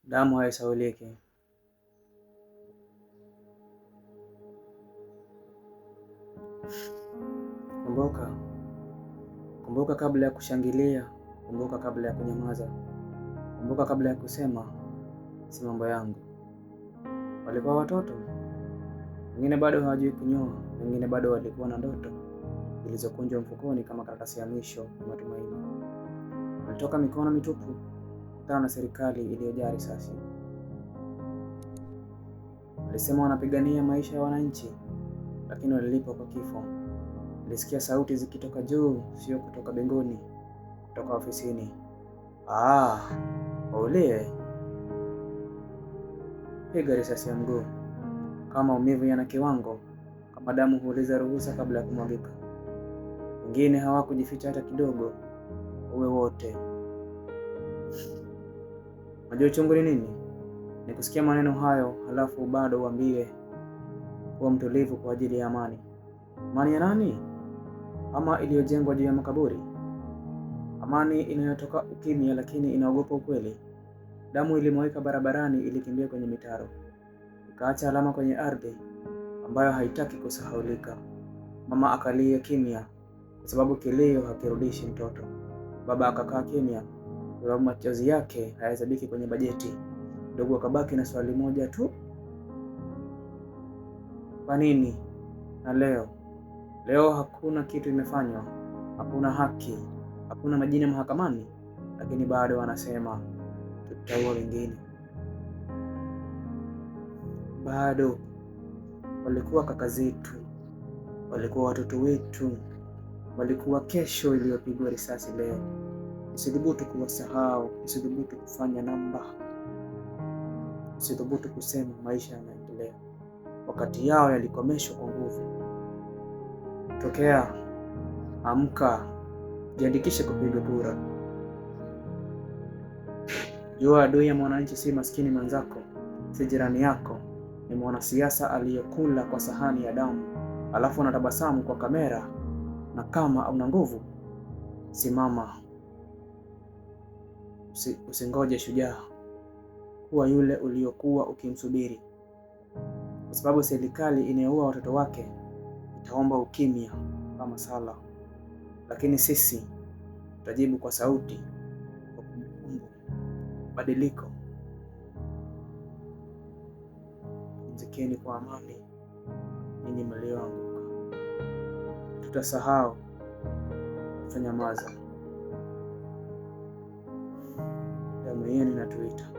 Damu haisahauliki. Kumbuka, kumbuka kabla ya kushangilia, kumbuka kabla ya kunyamaza, kumbuka kabla ya kusema si mambo yangu. Walikuwa watoto, wengine bado hawajui kunyoa, wengine bado walikuwa na ndoto zilizokunjwa mfukoni kama karatasi ya mwisho ya matumaini. Walitoka mikono mitupu kutana na serikali iliyojaa risasi. Walisema wanapigania maisha ya wananchi, lakini walilipwa kwa kifo. Nilisikia sauti zikitoka juu, sio kutoka mbinguni, kutoka ofisini. Ulie. Piga risasi ya mguu. Kama maumivu yana kiwango, kama damu huuliza ruhusa kabla ya kumwagika. Wengine hawakujificha hata kidogo, uwe wote. Unajua uchungu ni nini? Ni kusikia maneno hayo halafu bado uambiwe kuwa mtulivu kwa ajili ya amani. Amani ya nani? Ama iliyojengwa juu ya makaburi? Amani inayotoka ukimya lakini inaogopa ukweli. Damu ilimwagika barabarani, ilikimbia kwenye mitaro, ikaacha alama kwenye ardhi ambayo haitaki kusahaulika. Mama akalia kimya kwa sababu kilio hakirudishi mtoto. Baba akakaa kimya kwa sababu machozi yake hayahesabiki kwenye bajeti. Ndugu akabaki na swali moja tu: kwa nini? Na leo hakuna kitu imefanywa, hakuna haki, hakuna majina mahakamani, lakini bado wanasema tutaua wengine. Bado walikuwa kaka zetu, walikuwa watoto wetu, walikuwa kesho iliyopigwa risasi leo. Usidhubutu kuwasahau, usidhubutu kufanya namba, usidhubutu kusema maisha yanaendelea. Wakati yao yalikomeshwa kwa nguvu. Tokea, amka, jiandikishe kupiga kura. Jua adui ya mwananchi si maskini mwenzako, si jirani yako, ni mwanasiasa aliyekula kwa sahani ya damu, alafu anatabasamu kwa kamera. Na kama una nguvu, simama. Usingoje shujaa, kuwa yule uliokuwa ukimsubiri. Kwa sababu serikali inayoua watoto wake itaomba ukimya kama sala, lakini sisi tutajibu kwa sauti, kwa kumbukumbu, badiliko. Pumzikeni kwa amani, ninyi mlioanguka. Tutasahau, tutanyamaza. Damu yenu inatuita.